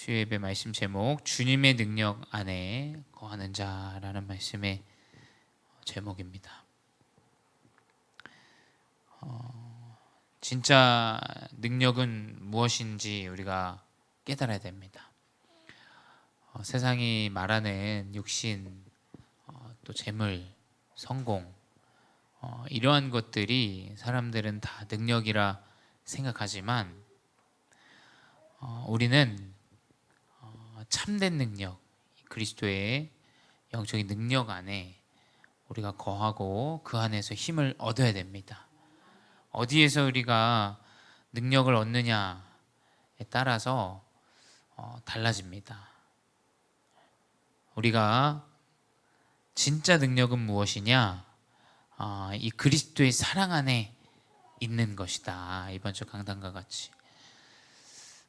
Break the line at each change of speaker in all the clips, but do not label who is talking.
수요 예배 말씀 제목 주님의 능력 안에 거하는 자라는 말씀의 제목입니다. 진짜 능력은 무엇인지 우리가 깨달아야 됩니다. 세상이 말하는 육신, 또 재물, 성공, 이러한 것들이 사람들은 다 능력이라 생각하지만 우리는 참된 능력, 그리스도의 영적인 능력 안에 우리가 거하고 그 안에서 힘을 얻어야 됩니다. 어디에서 우리가 능력을 얻느냐에 따라서 달라집니다. 우리가 진짜 능력은 무엇이냐? 이 그리스도의 사랑 안에 있는 것이다. 이번 주 강단과 같이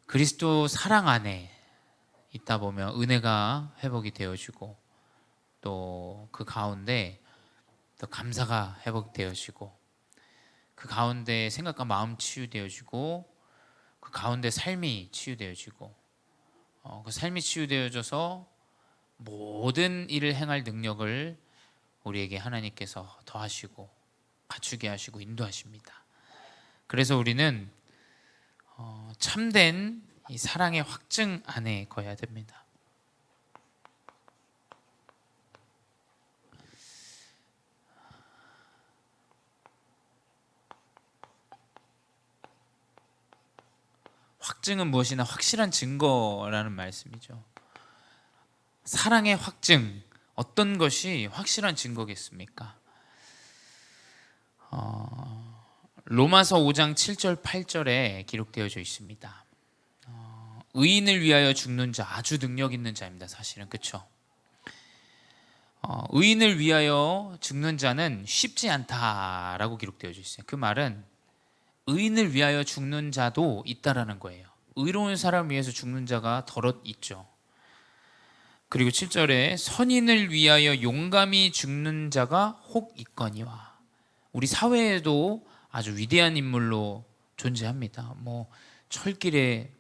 그리스도 사랑 안에 있다 보면 은혜가 회복이 되어지고 또 그 가운데 또 감사가 회복되어지고 그 가운데 생각과 마음 치유되어지고 그 가운데 삶이 치유되어지고 그 삶이 치유되어져서 모든 일을 행할 능력을 우리에게 하나님께서 더하시고 갖추게 하시고 인도하십니다. 그래서 우리는 참된 이 사랑의 확증 안에 거해야 됩니다. 확증은 무엇이나 확실한 증거라는 말씀이죠. 사랑의 확증, 어떤 것이 확실한 증거겠습니까? 로마서 5장 7절 8절에 기록되어져 있습니다. 의인을 위하여 죽는 자, 아주 능력 있는 자입니다. 사실은 그렇죠. 의인을 위하여 죽는 자는 쉽지 않다라고 기록되어져 있어요. 그 말은 의인을 위하여 죽는 자도 있다라는 거예요. 의로운 사람 위해서 죽는 자가 더럿 있죠. 그리고 7절에 선인을 위하여 용감히 죽는 자가 혹 있거니와. 우리 사회에도 아주 위대한 인물로 존재합니다. 철길에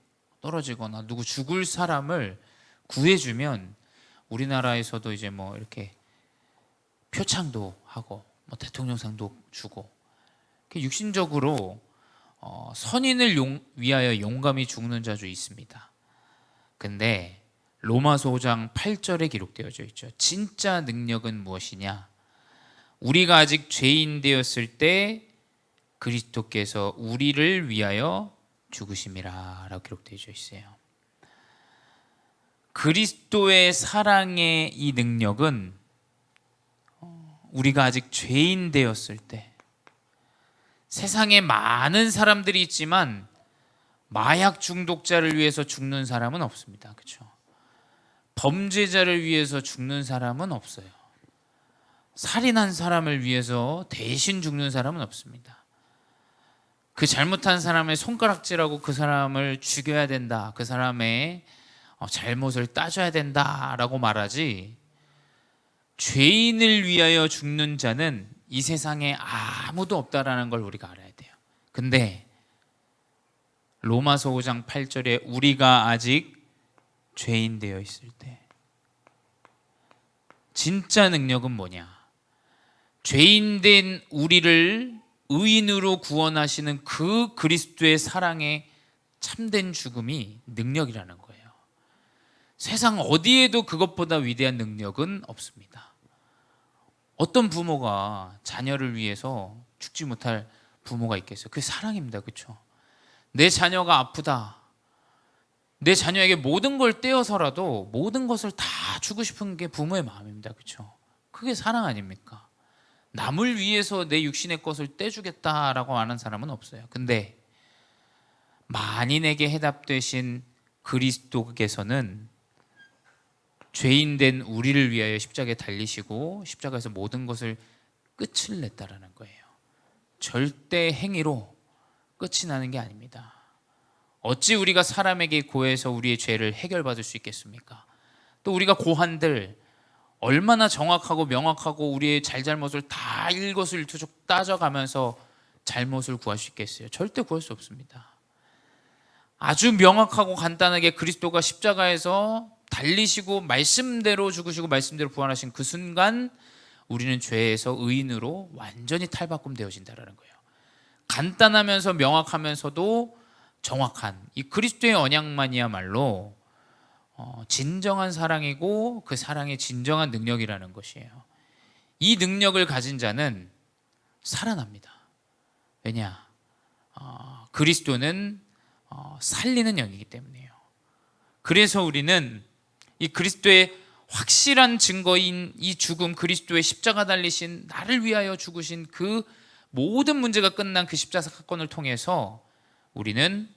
떨어지거나 누구 죽을 사람을 구해주면 우리나라에서도 이제 이렇게 표창도 하고 대통령상도 주고 육신적으로 선인을 위하여 용감히 죽는 자도 있습니다. 근데 로마서 5장 8절에 기록되어져 있죠. 진짜 능력은 무엇이냐? 우리가 아직 죄인 되었을 때 그리스도께서 우리를 위하여 죽으심이라 라고 기록되어져 있어요. 그리스도의 사랑의 이 능력은 우리가 아직 죄인 되었을 때, 세상에 많은 사람들이 있지만 마약 중독자를 위해서 죽는 사람은 없습니다. 그렇죠? 범죄자를 위해서 죽는 사람은 없어요. 살인한 사람을 위해서 대신 죽는 사람은 없습니다. 그 잘못한 사람의 손가락질하고 그 사람을 죽여야 된다, 그 사람의 잘못을 따져야 된다라고 말하지, 죄인을 위하여 죽는 자는 이 세상에 아무도 없다라는 걸 우리가 알아야 돼요. 근데 로마서 5장 8절에 우리가 아직 죄인 되어 있을 때 진짜 능력은 뭐냐? 죄인 된 우리를 의인으로 구원하시는 그 그리스도의 사랑의 참된 죽음이 능력이라는 거예요. 세상 어디에도 그것보다 위대한 능력은 없습니다. 어떤 부모가 자녀를 위해서 죽지 못할 부모가 있겠어요? 그게 사랑입니다. 그렇죠? 내 자녀가 아프다, 내 자녀에게 모든 걸 떼어서라도 모든 것을 다 주고 싶은 게 부모의 마음입니다. 그렇죠? 그게 사랑 아닙니까? 남을 위해서 내 육신의 것을 떼주겠다라고 하는 사람은 없어요. 근데 만인에게 해답되신 그리스도께서는 죄인 된 우리를 위하여 십자가에 달리시고 십자가에서 모든 것을 끝을 냈다라는 거예요. 절대 행위로 끝이 나는 게 아닙니다. 어찌 우리가 사람에게 고해서 우리의 죄를 해결받을 수 있겠습니까? 또 우리가 고한들 얼마나 정확하고 명확하고 우리의 잘잘못을 다 일거수일투족 따져가면서 잘못을 구할 수 있겠어요? 절대 구할 수 없습니다. 아주 명확하고 간단하게 그리스도가 십자가에서 달리시고 말씀대로 죽으시고 말씀대로 부활하신 그 순간 우리는 죄에서 의인으로 완전히 탈바꿈되어진다는 거예요. 간단하면서 명확하면서도 정확한 이 그리스도의 언약만이야말로 진정한 사랑이고 그 사랑의 진정한 능력이라는 것이에요. 이 능력을 가진 자는 살아납니다. 왜냐? 그리스도는 살리는 영이기 때문이에요. 그래서 우리는 이 그리스도의 확실한 증거인 이 죽음, 그리스도의 십자가 달리신 나를 위하여 죽으신 그 모든 문제가 끝난 그 십자가 사건을 통해서 우리는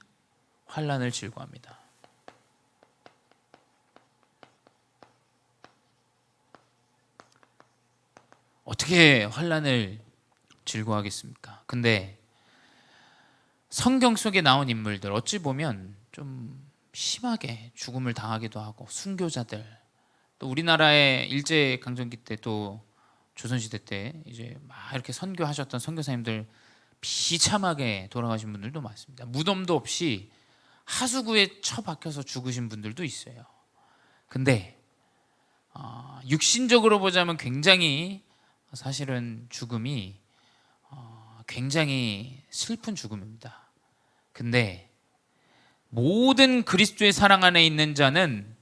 환난을 즐거워합니다. 어떻게 환난을 즐거워하겠습니까? 근데 성경 속에 나온 인물들 어찌 보면 좀 심하게 죽음을 당하기도 하고 순교자들, 또 우리나라의 일제 강점기 때 또 조선시대 때 이제 막 이렇게 선교하셨던 선교사님들 비참하게 돌아가신 분들도 많습니다. 무덤도 없이 하수구에 처박혀서 죽으신 분들도 있어요. 근데 육신적으로 보자면 굉장히 사실은 죽음이 굉장히 슬픈 죽음입니다. 근데 모든 그리스도의 사랑 안에 있는 자는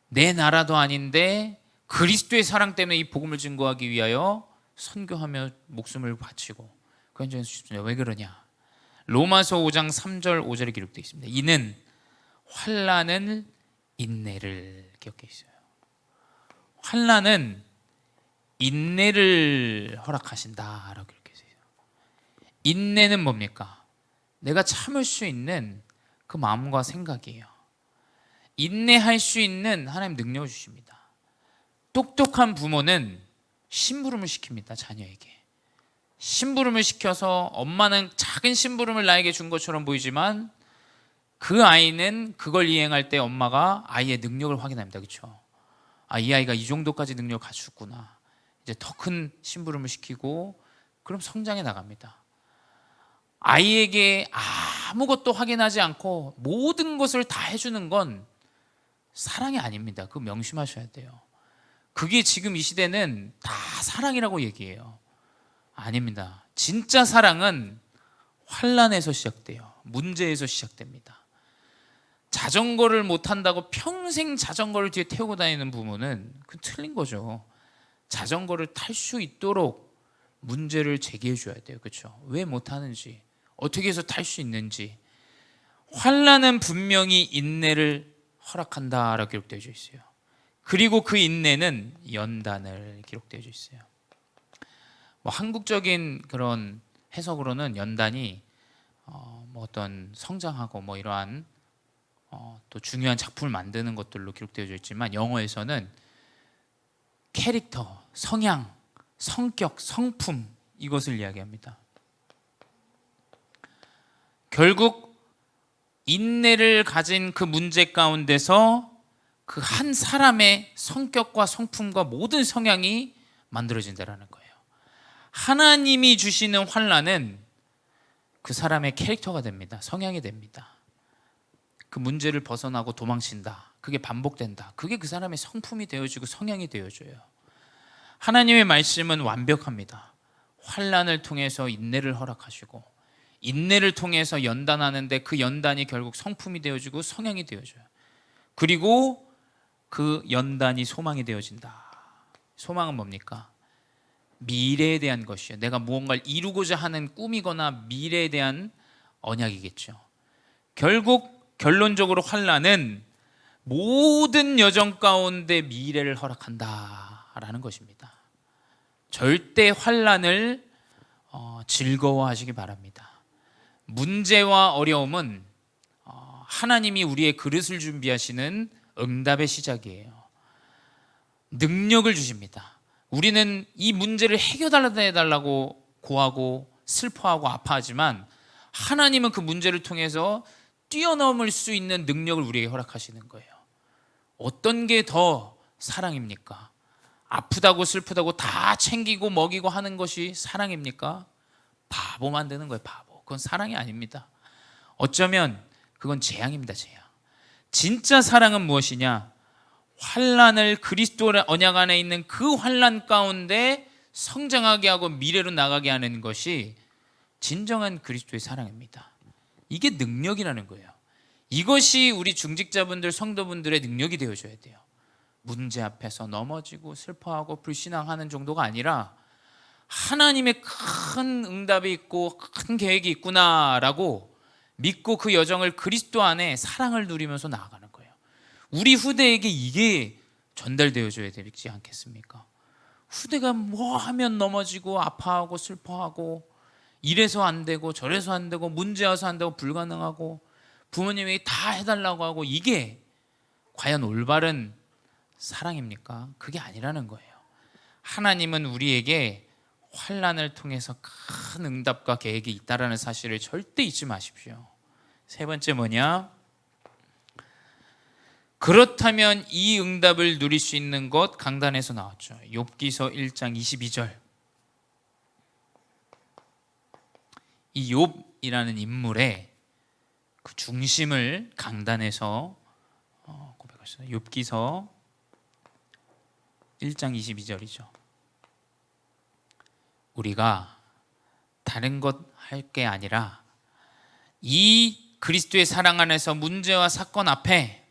내 나라도 아닌데 그리스도의 사랑 때문에 이 복음을 증거하기 위하여 선교하며 목숨을 바치고 그런 싶습니다. 왜 그러냐? 로마서 5장 3절 5절에 기록되어 있습니다. 이는 환난은 인내를 기억해 있어요. 환난은 인내를 허락하신다라고 기록해 있어요. 인내는 뭡니까? 내가 참을 수 있는 그 마음과 생각이에요. 인내할 수 있는 하나님 능력을 주십니다. 똑똑한 부모는 심부름을 시킵니다. 자녀에게 심부름을 시켜서 엄마는 작은 심부름을 나에게 준 것처럼 보이지만 그 아이는 그걸 이행할 때 엄마가 아이의 능력을 확인합니다. 그렇죠? 이 아이가 이 정도까지 능력을 갖췄구나. 이제 더 큰 심부름을 시키고 그럼 성장해 나갑니다. 아이에게 아무것도 확인하지 않고 모든 것을 다 해주는 건 사랑이 아닙니다. 그거 명심하셔야 돼요. 그게 지금 이 시대는 다 사랑이라고 얘기해요. 아닙니다. 진짜 사랑은 환난에서 시작돼요. 문제에서 시작됩니다. 자전거를 못 탄다고 평생 자전거를 뒤에 태우고 다니는 부모는 그건 틀린 거죠. 자전거를 탈 수 있도록 문제를 제기해 줘야 돼요. 그렇죠? 왜 못 타는지, 어떻게 해서 탈 수 있는지. 환난은 분명히 인내를 허락한다라고 기록되어 있어요. 그리고 그 인내는 연단을 기록되어 있어요. 한국적인 그런 해석으로는 연단이 어떤 성장하고 이러한 또 중요한 작품을 만드는 것들로 기록되어 있지만 영어에서는 캐릭터, 성향, 성격, 성품 이것을 이야기합니다. 결국 인내를 가진 그 문제 가운데서 그 한 사람의 성격과 성품과 모든 성향이 만들어진다는 거예요. 하나님이 주시는 환난은 그 사람의 캐릭터가 됩니다. 성향이 됩니다. 그 문제를 벗어나고 도망친다. 그게 반복된다. 그게 그 사람의 성품이 되어지고 성향이 되어져요. 하나님의 말씀은 완벽합니다. 환난을 통해서 인내를 허락하시고 인내를 통해서 연단하는데 그 연단이 결국 성품이 되어지고 성향이 되어져요. 그리고 그 연단이 소망이 되어진다. 소망은 뭡니까? 미래에 대한 것이에요. 내가 무언가를 이루고자 하는 꿈이거나 미래에 대한 언약이겠죠. 결국 결론적으로 환난은 모든 여정 가운데 미래를 허락한다라는 것입니다. 절대 환난을 즐거워하시기 바랍니다. 문제와 어려움은 하나님이 우리의 그릇을 준비하시는 응답의 시작이에요. 능력을 주십니다. 우리는 이 문제를 해결해달라고 고하고 슬퍼하고 아파하지만 하나님은 그 문제를 통해서 뛰어넘을 수 있는 능력을 우리에게 허락하시는 거예요. 어떤 게 더 사랑입니까? 아프다고 슬프다고 다 챙기고 먹이고 하는 것이 사랑입니까? 바보 만드는 거예요. 바보. 그건 사랑이 아닙니다. 어쩌면 그건 재앙입니다. 재앙. 진짜 사랑은 무엇이냐? 환난을 그리스도의 언약 안에 있는 그 환난 가운데 성장하게 하고 미래로 나가게 하는 것이 진정한 그리스도의 사랑입니다. 이게 능력이라는 거예요. 이것이 우리 중직자분들, 성도분들의 능력이 되어줘야 돼요. 문제 앞에서 넘어지고 슬퍼하고 불신앙하는 정도가 아니라 하나님의 큰 응답이 있고 큰 계획이 있구나라고 믿고 그 여정을 그리스도 안에 사랑을 누리면서 나아가는 거예요. 우리 후대에게 이게 전달되어줘야 되지 않겠습니까? 후대가 뭐 하면 넘어지고 아파하고 슬퍼하고 이래서 안 되고 저래서 안 되고 문제 와서 안 되고 불가능하고 부모님이 다 해달라고 하고 이게 과연 올바른 사랑입니까? 그게 아니라는 거예요. 하나님은 우리에게 환난을 통해서 큰 응답과 계획이 있다라는 사실을 절대 잊지 마십시오. 세 번째 뭐냐? 그렇다면 이 응답을 누릴 수 있는 것 강단에서 나왔죠. 욥기서 1장 22절. 이 욥이라는 인물의 그 중심을 강단에서 고백하셨어요. 욥기서 1장 22절이죠. 우리가 다른 것 할 게 아니라 이 그리스도의 사랑 안에서 문제와 사건 앞에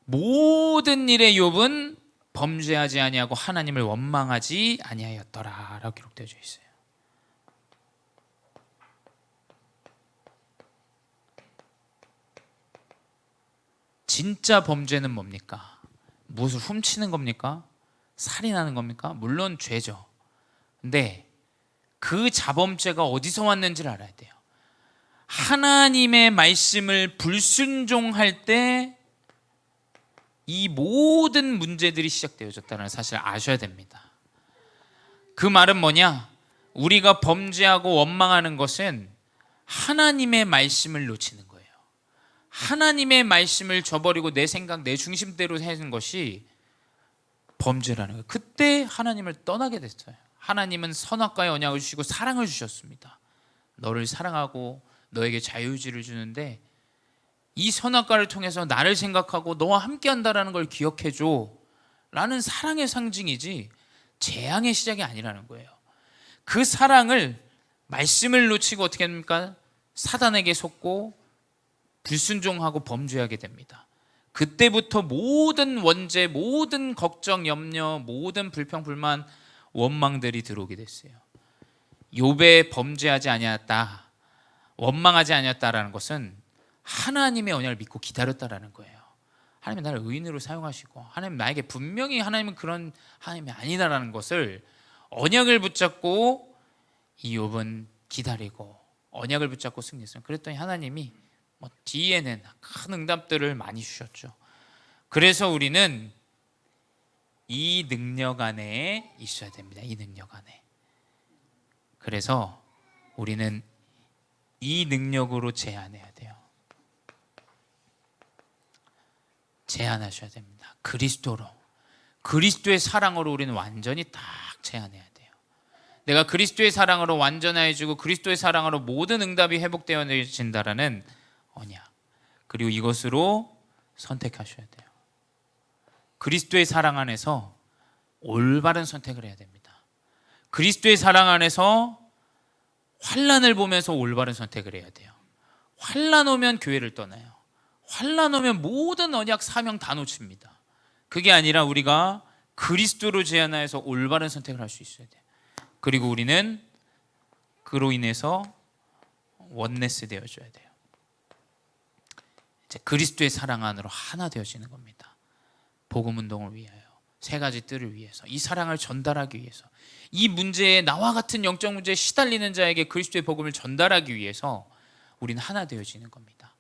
모든 일에 욥은 범죄하지 아니하고 하나님을 원망하지 아니하였더라라고 기록되어 있어요. 진짜 범죄는 뭡니까? 무엇을 훔치는 겁니까? 살인하는 겁니까? 물론 죄죠. 근데 그 자범죄가 어디서 왔는지를 알아야 돼요. 하나님의 말씀을 불순종할 때 이 모든 문제들이 시작되어졌다는 사실을 아셔야 됩니다. 그 말은 뭐냐? 우리가 범죄하고 원망하는 것은 하나님의 말씀을 놓치는 거예요. 하나님의 말씀을 저버리고 내 생각, 내 중심대로 하는 것이 범죄라는 거예요. 그때 하나님을 떠나게 됐어요. 하나님은 선악과의 언약을 주시고 사랑을 주셨습니다. 너를 사랑하고 너에게 자유의지를 주는데 이 선악과를 통해서 나를 생각하고 너와 함께한다라는 걸 기억해줘 라는 사랑의 상징이지 재앙의 시작이 아니라는 거예요. 그 사랑을 말씀을 놓치고 어떻게 합니까? 사단에게 속고 불순종하고 범죄하게 됩니다. 그때부터 모든 원죄, 모든 걱정, 염려, 모든 불평, 불만, 원망들이 들어오게 됐어요. 욥의 범죄하지 아니었다, 원망하지 아니었다라는 것은 하나님의 언약을 믿고 기다렸다라는 거예요. 하나님이 나를 의인으로 사용하시고 하나님 나에게 분명히 하나님은 그런 하나님이 아니다라는 것을 언약을 붙잡고 이 욥은 기다리고 언약을 붙잡고 승리했어요. 그랬더니 하나님이 뒤에는 큰 응답들을 많이 주셨죠. 그래서 우리는 이 능력 안에 있어야 됩니다. 이 능력 안에. 그래서 우리는 이 능력으로 제한해야 돼요. 제한하셔야 됩니다. 그리스도로, 그리스도의 사랑으로 우리는 완전히 딱 제한해야 돼요. 내가 그리스도의 사랑으로 완전해지고 그리스도의 사랑으로 모든 응답이 회복되어진다라는 언약, 그리고 이것으로 선택하셔야 돼요. 그리스도의 사랑 안에서 올바른 선택을 해야 됩니다. 그리스도의 사랑 안에서 환난을 보면서 올바른 선택을 해야 돼요. 환난 오면 교회를 떠나요. 환난 오면 모든 언약 사명 다 놓칩니다. 그게 아니라 우리가 그리스도로 제한하여서 올바른 선택을 할 수 있어야 돼요. 그리고 우리는 그로 인해서 원네스 되어줘야 돼요. 이제 그리스도의 사랑 안으로 하나 되어지는 겁니다. 복음 운동을 위하여, 세 가지 뜰을 위해서, 이 사랑을 전달하기 위해서, 이 문제에 나와 같은 영적 문제에 시달리는 자에게 그리스도의 복음을 전달하기 위해서 우리는 하나 되어지는 겁니다.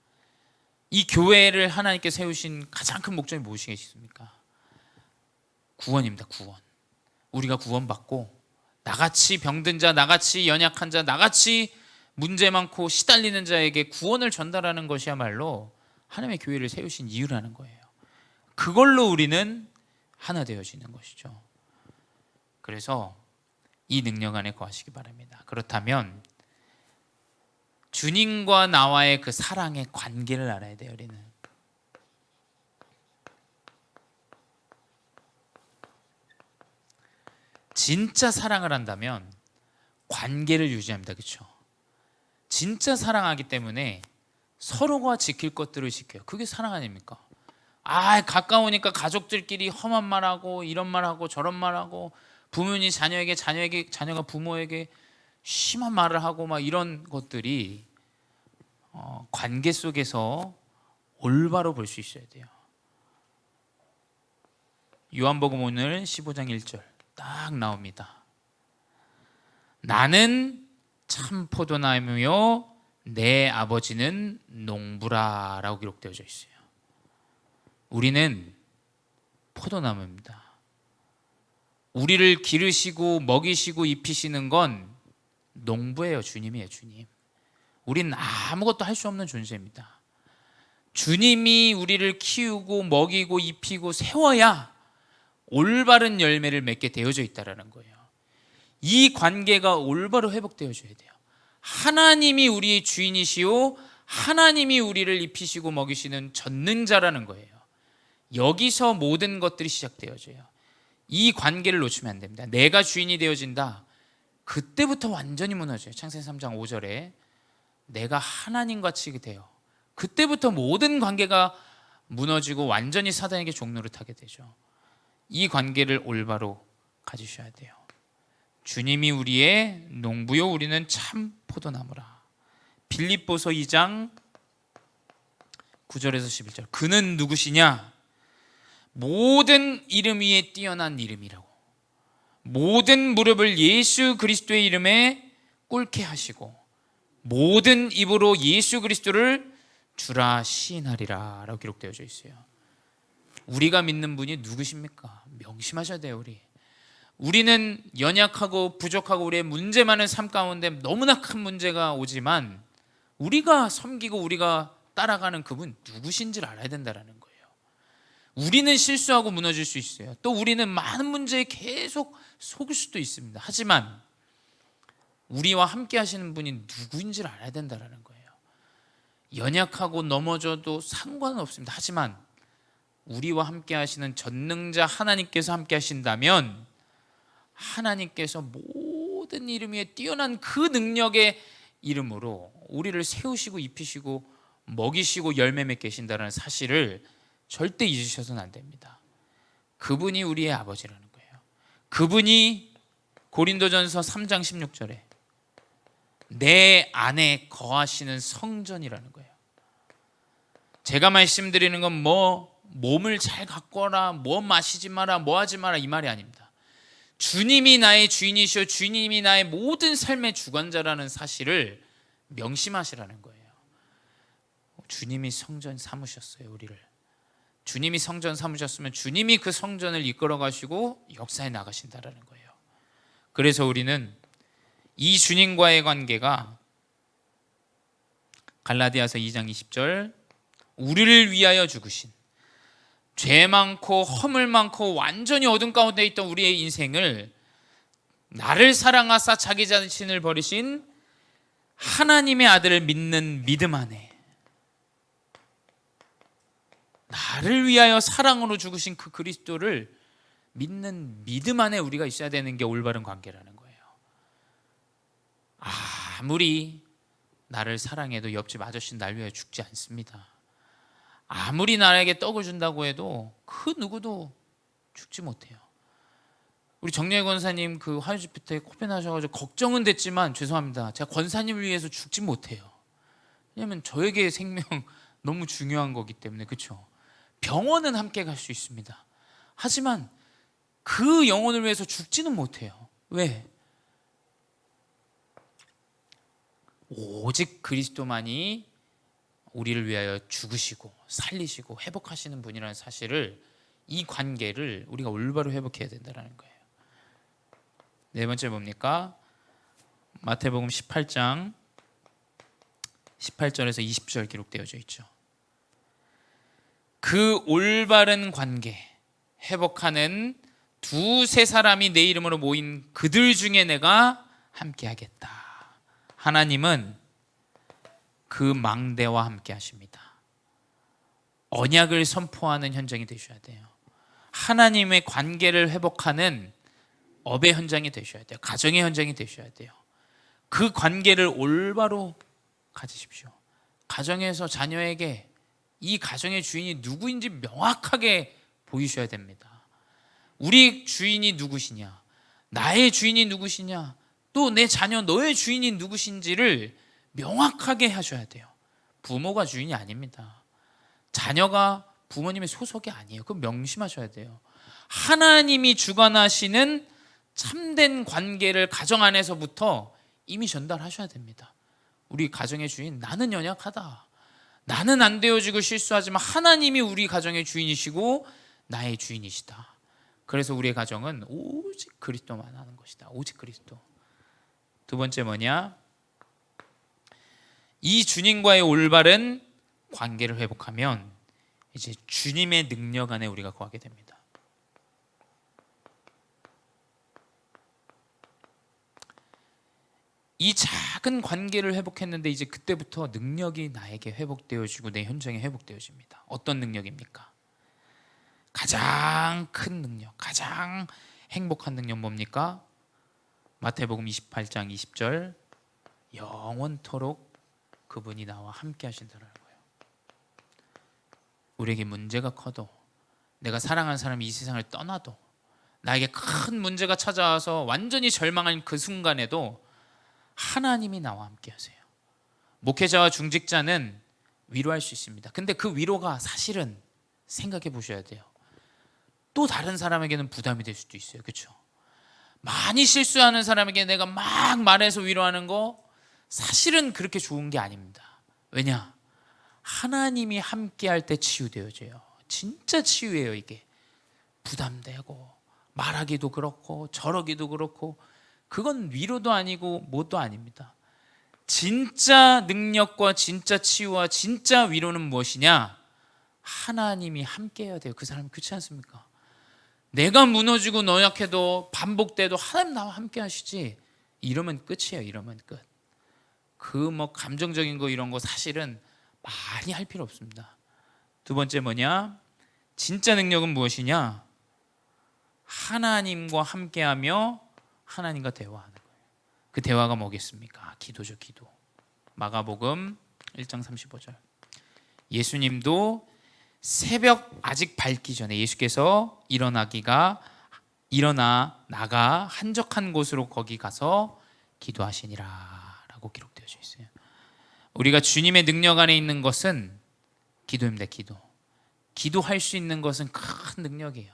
이 교회를 하나님께 세우신 가장 큰 목적이 무엇이겠습니까? 구원입니다. 구원. 우리가 구원받고 나같이 병든 자, 나같이 연약한 자, 나같이 문제 많고 시달리는 자에게 구원을 전달하는 것이야말로 하나님의 교회를 세우신 이유라는 거예요. 그걸로 우리는 하나 되어지는 것이죠. 그래서 이 능력 안에 거하시기 바랍니다. 그렇다면 주님과 나와의 그 사랑의 관계를 알아야 돼요. 우리는 진짜 사랑을 한다면 관계를 유지합니다. 그렇죠? 진짜 사랑하기 때문에 서로가 지킬 것들을 지켜요. 그게 사랑 아닙니까? 가까우니까 가족들끼리 험한 말하고 이런 말하고 저런 말하고 부모님이 자녀에게, 자녀가 부모에게 심한 말을 하고 막 이런 것들이 관계 속에서 올바로 볼 수 있어야 돼요. 요한복음 오늘 15장 1절 딱 나옵니다. 나는 참 포도나무요 내 아버지는 농부라 라고 기록되어져 있어요. 우리는 포도나무입니다. 우리를 기르시고 먹이시고 입히시는 건 농부예요. 주님이에요. 주님. 우린 아무것도 할 수 없는 존재입니다. 주님이 우리를 키우고 먹이고 입히고 세워야 올바른 열매를 맺게 되어져 있다는 거예요. 이 관계가 올바로 회복되어져야 돼요. 하나님이 우리의 주인이시오 하나님이 우리를 입히시고 먹이시는 전능자라는 거예요. 여기서 모든 것들이 시작되어져요. 이 관계를 놓치면 안 됩니다. 내가 주인이 되어진다. 그때부터 완전히 무너져요. 창세기 3장 5절에 내가 하나님같이 돼요. 그때부터 모든 관계가 무너지고 완전히 사단에게 종노릇 하게 되죠. 이 관계를 올바로 가지셔야 돼요. 주님이 우리의 농부요 우리는 참 포도나무라. 빌립보서 2장 9절에서 11절 그는 누구시냐? 모든 이름 위에 뛰어난 이름이라고. 모든 무릎을 예수 그리스도의 이름에 꿇게 하시고 모든 입으로 예수 그리스도를 주라 시인하리라 라고 기록되어져 있어요. 우리가 믿는 분이 누구십니까? 명심하셔야 돼요. 우리는 연약하고 부족하고 우리의 문제 많은 삶 가운데 너무나 큰 문제가 오지만 우리가 섬기고 우리가 따라가는 그분 누구신지를 알아야 된다는 거예요. 우리는 실수하고 무너질 수 있어요. 또 우리는 많은 문제에 계속 속을 수도 있습니다. 하지만 우리와 함께 하시는 분이 누구인지를 알아야 된다는 거예요. 연약하고 넘어져도 상관은 없습니다. 하지만 우리와 함께 하시는 전능자 하나님께서 함께 하신다면 하나님께서 모든 이름 위에 뛰어난 그 능력의 이름으로 우리를 세우시고 입히시고 먹이시고 열매 맺게 하신다는 사실을 절대 잊으셔서는 안 됩니다. 그분이 우리의 아버지라는 거예요. 그분이 고린도전서 3장 16절에 내 안에 거하시는 성전이라는 거예요. 제가 말씀드리는 건 몸을 잘 가꿔라, 마시지 마라, 하지 마라 이 말이 아닙니다. 주님이 나의 주인이시오 주님이 나의 모든 삶의 주관자라는 사실을 명심하시라는 거예요. 주님이 성전 삼으셨어요. 우리를 주님이 성전 삼으셨으면 주님이 그 성전을 이끌어 가시고 역사에 나가신다라는 거예요. 그래서 우리는 이 주님과의 관계가 갈라디아서 2장 20절 우리를 위하여 죽으신 죄 많고 허물 많고 완전히 어둠 가운데 있던 우리의 인생을 나를 사랑하사 자기 자신을 버리신 하나님의 아들을 믿는 믿음 안에 나를 위하여 사랑으로 죽으신 그 그리스도를 믿는 믿음 안에 우리가 있어야 되는 게 올바른 관계라는 거예요. 아무리 나를 사랑해도 옆집 아저씨는 날 위하여 죽지 않습니다. 아무리 나에게 떡을 준다고 해도 그 누구도 죽지 못해요. 우리 정렬 권사님 그 화요 집회 때 코피 나셔가지고 걱정은 됐지만 죄송합니다. 제가 권사님을 위해서 죽지 못해요. 왜냐하면 저에게 생명 너무 중요한 거기 때문에. 그렇죠? 병원은 함께 갈 수 있습니다. 하지만 그 영혼을 위해서 죽지는 못해요. 왜? 오직 그리스도만이 우리를 위하여 죽으시고 살리시고 회복하시는 분이라는 사실을, 이 관계를 우리가 올바로 회복해야 된다는 거예요. 네 번째 뭡니까? 마태복음 18장 18절에서 20절 기록되어져 있죠. 그 올바른 관계 회복하는 두세 사람이 내 이름으로 모인 그들 중에 내가 함께 하겠다. 하나님은 그 망대와 함께 하십니다. 언약을 선포하는 현장이 되셔야 돼요. 하나님의 관계를 회복하는 업의 현장이 되셔야 돼요. 가정의 현장이 되셔야 돼요. 그 관계를 올바로 가지십시오. 가정에서 자녀에게 이 가정의 주인이 누구인지 명확하게 보이셔야 됩니다. 우리 주인이 누구시냐, 나의 주인이 누구시냐, 또 내 자녀 너의 주인이 누구신지를 명확하게 하셔야 돼요. 부모가 주인이 아닙니다. 자녀가 부모님의 소속이 아니에요. 그거 명심하셔야 돼요. 하나님이 주관하시는 참된 관계를 가정 안에서부터 이미 전달하셔야 됩니다. 우리 가정의 주인, 나는 연약하다, 나는 안 되어지고 실수하지만 하나님이 우리 가정의 주인이시고 나의 주인이시다. 그래서 우리의 가정은 오직 그리스도만 하는 것이다. 오직 그리스도. 두 번째 뭐냐? 이 주님과의 올바른 관계를 회복하면 이제 주님의 능력 안에 우리가 거하게 됩니다. 이 작은 관계를 회복했는데 이제 그때부터 능력이 나에게 회복되어지고 내 현장에 회복되어집니다. 어떤 능력입니까? 가장 큰 능력, 가장 행복한 능력 뭡니까? 마태복음 28장 20절, 영원토록 그분이 나와 함께 하신다는 거예요. 우리에게 문제가 커도, 내가 사랑하는 사람이 이 세상을 떠나도, 나에게 큰 문제가 찾아와서 완전히 절망한 그 순간에도 하나님이 나와 함께 하세요. 목회자와 중직자는 위로할 수 있습니다. 근데 그 위로가 사실은 생각해 보셔야 돼요. 또 다른 사람에게는 부담이 될 수도 있어요. 그렇죠? 많이 실수하는 사람에게 내가 막 말해서 위로하는 거 사실은 그렇게 좋은 게 아닙니다. 왜냐? 하나님이 함께 할 때 치유되어져요. 진짜 치유예요. 이게 부담되고 말하기도 그렇고 저러기도 그렇고 그건 위로도 아니고 뭣도 아닙니다. 진짜 능력과 진짜 치유와 진짜 위로는 무엇이냐? 하나님이 함께 해야 돼요. 그 사람이. 그렇지 않습니까? 내가 무너지고 연약해도 반복돼도 하나님 나와 함께 하시지, 이러면 끝이에요. 이러면 끝. 그 뭐 감정적인 거 이런 거 사실은 많이 할 필요 없습니다. 두 번째 뭐냐? 진짜 능력은 무엇이냐? 하나님과 함께하며 하나님과 대화하는 거예요. 그 대화가 뭐겠습니까? 기도죠. 기도. 마가복음 1장 35절. 예수님도 새벽 아직 밝기 전에 예수께서 일어나 나가 한적한 곳으로 거기 가서 기도하시니라 라고 기록되어져 있어요. 우리가 주님의 능력 안에 있는 것은 기도입니다. 기도. 기도할 수 있는 것은 큰 능력이에요.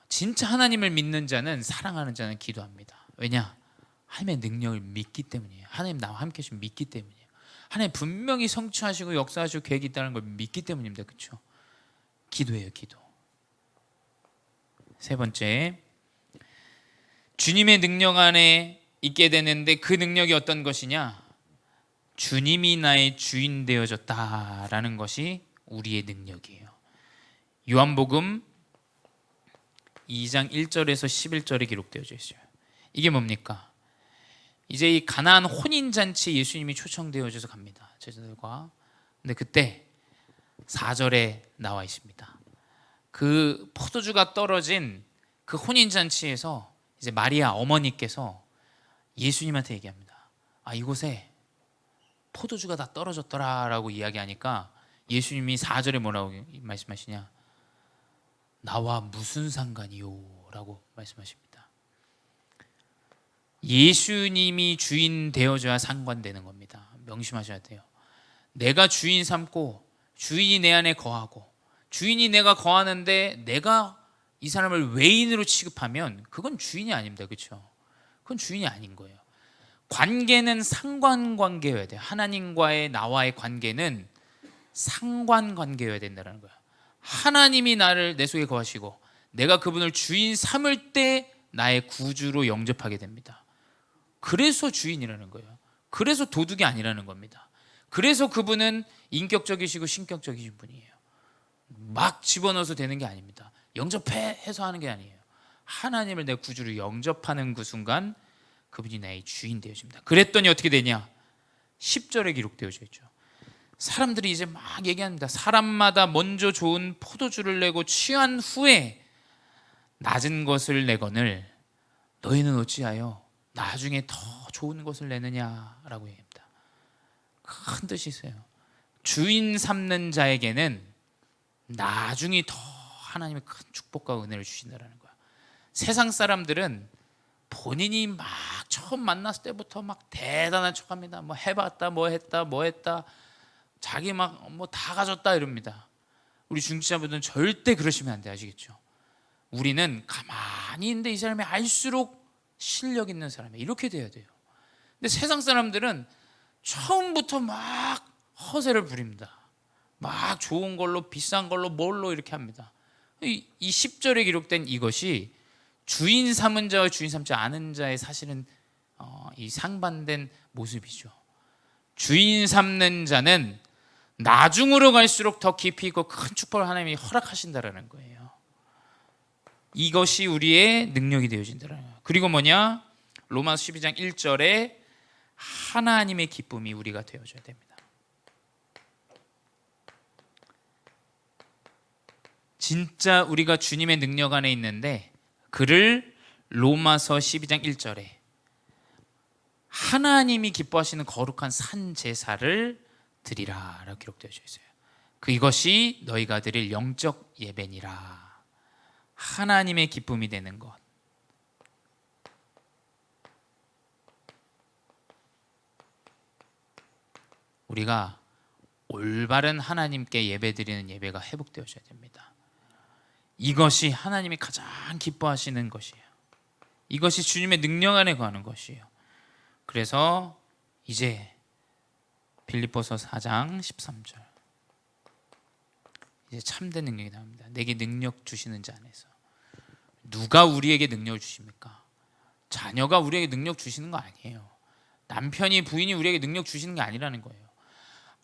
진짜 하나님을 믿는 자는, 사랑하는 자는 기도합니다. 왜냐? 하나님의 능력을 믿기 때문이에요. 하나님 나와 함께 하시면 믿기 때문이에요. 하나님 분명히 성취하시고 역사하시고 계획이 있다는 걸 믿기 때문입니다. 그렇죠? 기도예요. 기도. 세 번째, 주님의 능력 안에 있게 되는데 그 능력이 어떤 것이냐? 주님이 나의 주인 되어졌다라는 것이 우리의 능력이에요. 요한복음 2장 1절에서 11절에 기록되어져 있어요. 이게 뭡니까? 이제 이 가나안 혼인잔치에 예수님이 초청되어져서 갑니다. 제자들과. 근데 그때 4절에 나와 있습니다. 그 포도주가 떨어진 그 혼인잔치에서 이제 마리아 어머니께서 예수님한테 얘기합니다. 이곳에 포도주가 다 떨어졌더라 라고 이야기하니까 예수님이 4절에 뭐라고 말씀하시냐? 나와 무슨 상관이요? 라고 말씀하십니다. 예수님이 주인 되어줘야 상관되는 겁니다. 명심하셔야 돼요. 내가 주인 삼고 주인이 내 안에 거하고 주인이 내가 거하는데 내가 이 사람을 외인으로 취급하면 그건 주인이 아닙니다. 그렇죠? 그건 주인이 아닌 거예요. 관계는 상관관계여야 돼요. 하나님과의 나와의 관계는 상관관계여야 된다는 거예요. 하나님이 나를 내 속에 거하시고 내가 그분을 주인 삼을 때 나의 구주로 영접하게 됩니다. 그래서 주인이라는 거예요. 그래서 도둑이 아니라는 겁니다. 그래서 그분은 인격적이시고 신격적이신 분이에요. 막 집어넣어서 되는 게 아닙니다. 영접해 해서 하는 게 아니에요. 하나님을 내 구주로 영접하는 그 순간 그분이 나의 주인 되어집니다. 그랬더니 어떻게 되냐? 10절에 기록되어져 있죠. 사람들이 이제 막 얘기합니다. 사람마다 먼저 좋은 포도주를 내고 취한 후에 낮은 것을 내거늘 너희는 어찌하여 나중에 더 좋은 것을 내느냐라고 얘기합니다. 큰 뜻이 있어요. 주인 삼는 자에게는 나중에 더 하나님의 큰 축복과 은혜를 주신다는 거야. 세상 사람들은 본인이 막 처음 만났을 때부터 막 대단한 척합니다. 뭐 해봤다, 뭐 했다, 자기 막 뭐 다 가졌다 이럽니다. 우리 중지자분들은 절대 그러시면 안 돼, 아시겠죠? 우리는 가만히 있는데 이 사람이 알수록 실력 있는 사람이 이렇게 돼야 돼요. 근데 세상 사람들은 처음부터 막 허세를 부립니다. 막 좋은 걸로 비싼 걸로 뭘로 이렇게 합니다. 이 10절에 기록된 이것이 주인 삼은 자와 주인 삼지 않은 자의 사실은 이 상반된 모습이죠. 주인 삼는 자는 나중으로 갈수록 더 깊이 있고 큰 축복을 하나님이 허락하신다라는 거예요. 이것이 우리의 능력이 되어진다라는 거예요. 그리고 뭐냐? 로마서 12장 1절에 하나님의 기쁨이 우리가 되어져야 됩니다. 진짜 우리가 주님의 능력 안에 있는데 그를 로마서 12장 1절에 하나님이 기뻐하시는 거룩한 산 제사를 드리라 라고 기록되어져 있어요. 이것이 너희가 드릴 영적 예배니라. 하나님의 기쁨이 되는 것. 우리가 올바른 하나님께 예배드리는 예배가 회복되어져야 됩니다. 이것이 하나님이 가장 기뻐하시는 것이에요. 이것이 주님의 능력 안에 거하는 것이에요. 그래서 이제 빌립보서 4장 13절 이제 참된 능력이 나옵니다. 내게 능력 주시는 자 안에서. 누가 우리에게 능력을 주십니까? 자녀가 우리에게 능력 주시는 거 아니에요. 남편이 부인이 우리에게 능력 주시는 게 아니라는 거예요.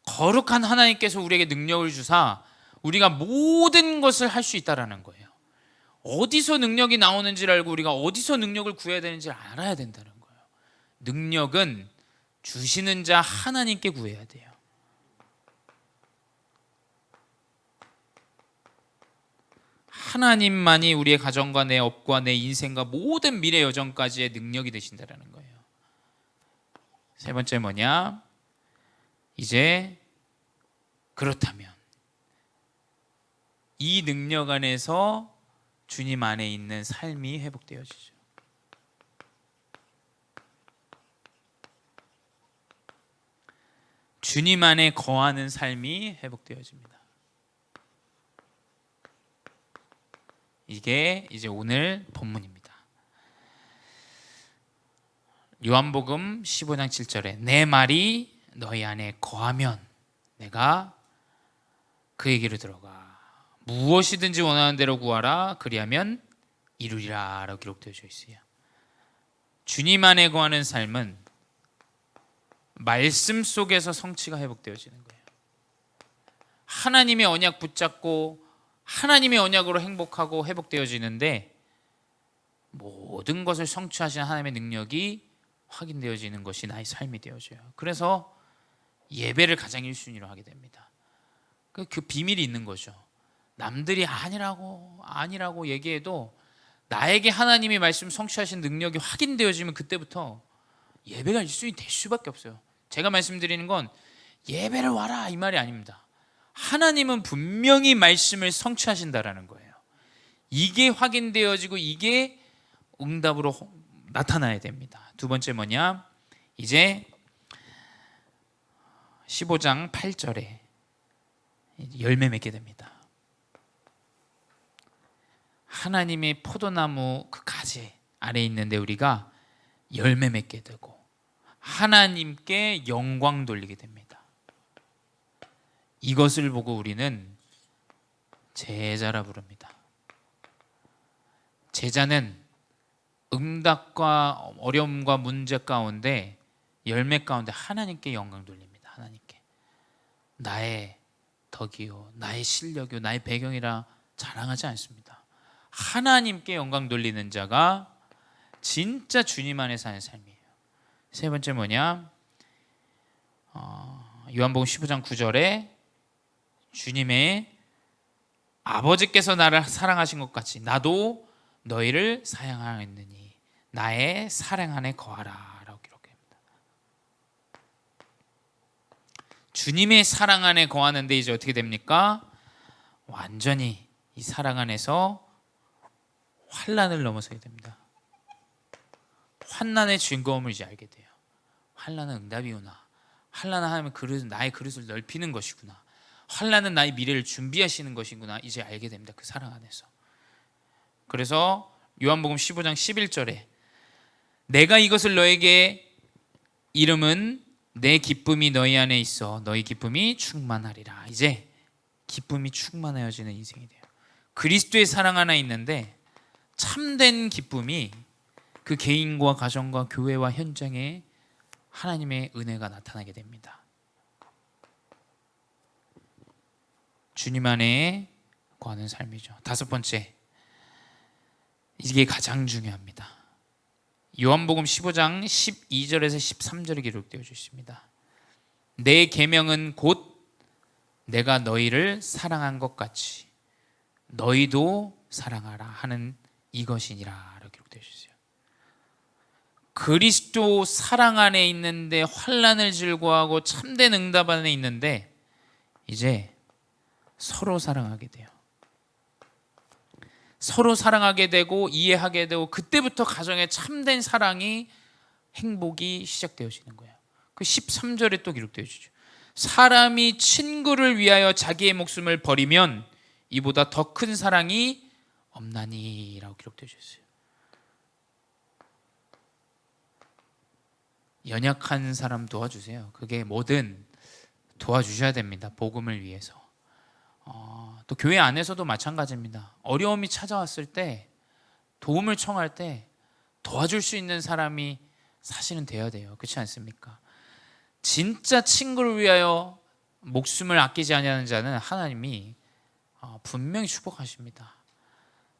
거룩한 하나님께서 우리에게 능력을 주사 우리가 모든 것을 할 수 있다라는 거예요. 어디서 능력이 나오는지를 알고 우리가 어디서 능력을 구해야 되는지를 알아야 된다는 거예요. 능력은 주시는 자 하나님께 구해야 돼요. 하나님만이 우리의 가정과 내 업과 내 인생과 모든 미래 여정까지의 능력이 되신다라는 거예요. 세 번째 뭐냐? 이제 그렇다면 이 능력 안에서 주님 안에 있는 삶이 회복되어지죠. 주님 안에 거하는 삶이 회복되어집니다. 이게 이제 오늘 본문입니다. 요한복음 15장 7절에 내 말이 너희 안에 거하면 내가 그에게로 들어가 무엇이든지 원하는 대로 구하라 그리하면 이루리라 라고 기록되어 있어요. 주님 안에 거하는 삶은 말씀 속에서 성취가 회복되어지는 거예요. 하나님의 언약 붙잡고 하나님의 언약으로 행복하고 회복되어지는데 모든 것을 성취하신 하나님의 능력이 확인되어지는 것이 나의 삶이 되어져요. 그래서 예배를 가장 1순위로 하게 됩니다. 그 비밀이 있는 거죠. 남들이 아니라고 얘기해도 나에게 하나님이 말씀 성취하신 능력이 확인되어지면 그때부터 예배가 1순위 될 수밖에 없어요. 제가 말씀드리는 건 예배를 와라 이 말이 아닙니다. 하나님은 분명히 말씀을 성취하신다라는 거예요. 이게 확인되어지고 이게 응답으로 나타나야 됩니다. 두 번째 뭐냐? 이제 15장 8절에 열매 맺게 됩니다. 하나님의 포도나무 그 가지 아래 있는데 우리가 열매 맺게 되고 하나님께 영광 돌리게 됩니다. 이것을 보고 우리는 제자라 부릅니다. 제자는 응답과 어려움과 문제 가운데 열매 가운데 하나님께 영광 돌립니다. 하나님께 나의 덕이요 나의 실력이요 나의 배경이라 자랑하지 않습니다. 하나님께 영광 돌리는 자가 진짜 주님 안에 사는 삶이에요. 세 번째 뭐냐? 요한복음 15장 9절에 주님의 아버지께서 나를 사랑하신 것 같이 나도 너희를 사랑하였느니 나의 사랑 안에 거하라 라고 기록합니다. 주님의 사랑 안에 거하는데 이제 어떻게 됩니까? 완전히 이 사랑 안에서 환난을 넘어서게 됩니다. 환난의 즐거움을 이제 알게 돼요. 환난은 응답이구나. 환난은 하나님의 나의 그릇을 넓히는 것이구나. 환난은 나의 미래를 준비하시는 것이구나. 이제 알게 됩니다. 그 사랑 안에서. 그래서 요한복음 15장 11절에 내가 이것을 너에게 이름은 내 기쁨이 너희 안에 있어 너희 기쁨이 충만하리라. 이제 기쁨이 충만해지는 인생이 돼요. 그리스도의 사랑 하나 있는데 참된 기쁨이 그 개인과 가정과 교회와 현장에 하나님의 은혜가 나타나게 됩니다. 주님 안에 거하는 삶이죠. 다섯 번째, 이게 가장 중요합니다. 요한복음 15장 12절에서 13절에 기록되어 있습니다. 내 계명은 곧 내가 너희를 사랑한 것 같이 너희도 사랑하라 하는 이것이니라 라고 기록되어 있어요. 그리스도 사랑 안에 있는데 환난을 즐거워하고 참된 응답 안에 있는데 이제 서로 사랑하게 돼요. 서로 사랑하게 되고 이해하게 되고 그때부터 가정의 참된 사랑이 행복이 시작되어지는 거예요. 그 13절에 또 기록되어 있죠. 사람이 친구를 위하여 자기의 목숨을 버리면 이보다 더 큰 사랑이 없나니 라고 기록되어 있어요. 연약한 사람 도와주세요. 그게 뭐든 도와주셔야 됩니다. 복음을 위해서. 또 교회 안에서도 마찬가지입니다. 어려움이 찾아왔을 때 도움을 청할 때 도와줄 수 있는 사람이 사실은 돼야 돼요. 그렇지 않습니까? 진짜 친구를 위하여 목숨을 아끼지 아니하는 자는 하나님이 분명히 축복하십니다.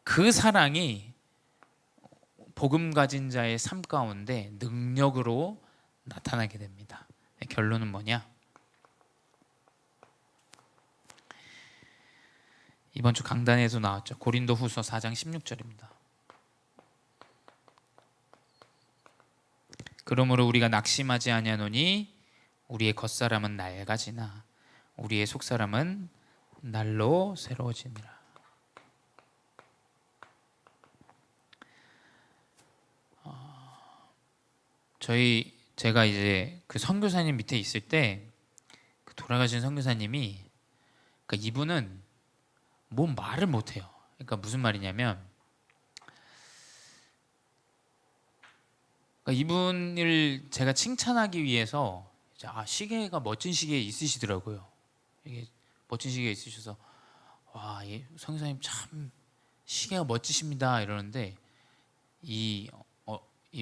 그 사랑이 복음 가진 자의 삶 가운데 능력으로 나타나게 됩니다. 결론은 뭐냐? 이번 주 강단에도 나왔죠. 고린도후서 4장 16절입니다. 그러므로 우리가 낙심하지 아니하노니 우리의 겉사람은 낡아지나 우리의 속사람은 날로 새로워지니라. 제가 이제 그 선교사님 밑에 있을 때 그 돌아가신 선교사님이 그러니까 이분은 뭐 말을 못해요. 그러니까 무슨 말이냐면 그러니까 이분을 제가 칭찬하기 위해서 시계가 멋진 시계 있으시더라고요. 이게 멋진 시계 있으셔서 와, 선교사님 참 시계가 멋지십니다 이러는데 이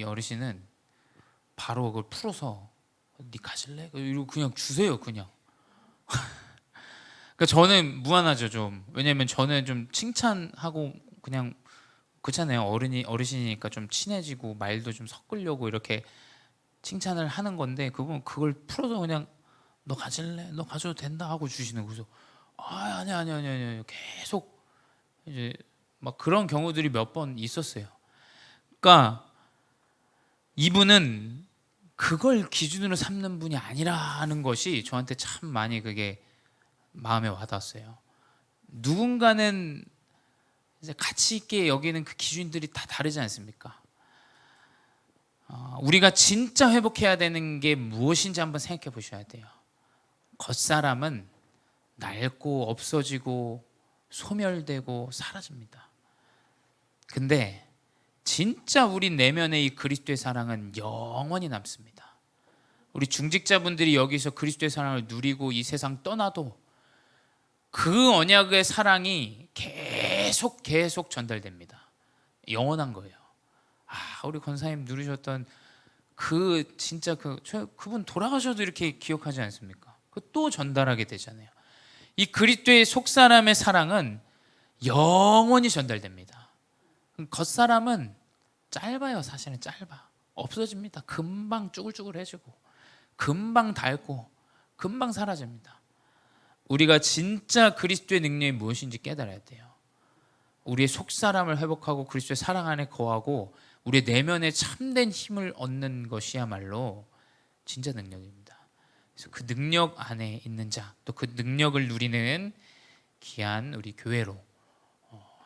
어르신은 바로 그걸 풀어서 니 가질래? 이러고 그냥 주세요. 그냥. 그러니까 저는 무안하죠 좀. 왜냐면 저는 좀 칭찬하고 그냥 그렇잖아요. 어르신이니까 좀 친해지고 말도 좀 섞으려고 이렇게 칭찬을 하는 건데 그분 그걸 풀어서 그냥 너 가질래? 너 가져도 된다 하고 주시는 거죠. 아니 계속 이제 막 그런 경우들이 몇 번 있었어요. 그러니까 이분은 그걸 기준으로 삼는 분이 아니라는 것이 저한테 참 많이 그게 마음에 와닿았어요. 누군가는 이제 가치 있게 여기는 그 기준들이 다 다르지 않습니까? 우리가 진짜 회복해야 되는 게 무엇인지 한번 생각해 보셔야 돼요. 겉사람은 낡고 없어지고 소멸되고 사라집니다. 근데 진짜 우리 내면의 이 그리스도의 사랑은 영원히 남습니다. 우리 중직자분들이 여기서 그리스도의 사랑을 누리고 이 세상 떠나도 그 언약의 사랑이 계속 전달됩니다. 영원한 거예요. 우리 권사님 누리셨던 그 진짜 그분 돌아가셔도 이렇게 기억하지 않습니까? 또 전달하게 되잖아요. 이 그리스도의 속사람의 사랑은 영원히 전달됩니다. 겉사람은 짧아요. 사실은 짧아. 없어집니다. 금방 쭈글쭈글해지고 금방 닳고 금방 사라집니다. 우리가 진짜 그리스도의 능력이 무엇인지 깨달아야 돼요. 우리의 속사람을 회복하고 그리스도의 사랑 안에 거하고 우리의 내면에 참된 힘을 얻는 것이야말로 진짜 능력입니다. 그래서 그 능력 안에 있는 자, 또 그 능력을 누리는 귀한 우리 교회로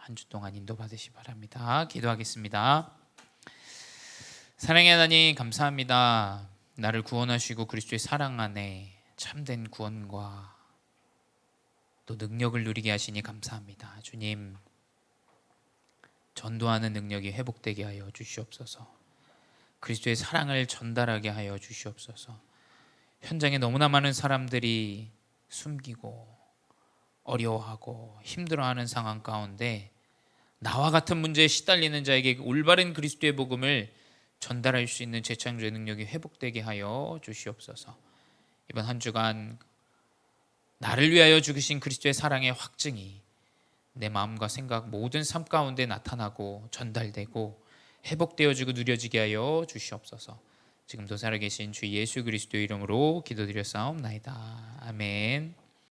한 주 동안 인도받으시 바랍니다. 기도하겠습니다. 사랑의 하나님, 감사합니다. 나를 구원하시고 그리스도의 사랑 안에 참된 구원과 또 능력을 누리게 하시니 감사합니다. 주님, 전도하는 능력이 회복되게 하여 주시옵소서. 그리스도의 사랑을 전달하게 하여 주시옵소서. 현장에 너무나 많은 사람들이 숨기고 어려워하고 힘들어하는 상황 가운데 나와 같은 문제에 시달리는 자에게 올바른 그리스도의 복음을 전달할 수 있는 재창조의 능력이 회복되게 하여 주시옵소서. 이번 한 주간 나를 위하여 죽으신 그리스도의 사랑의 확증이 내 마음과 생각 모든 삶 가운데 나타나고 전달되고 회복되어지고 누려지게 하여 주시옵소서. 지금도 살아계신 주 예수 그리스도의 이름으로 기도드렸사옵나이다. 아멘.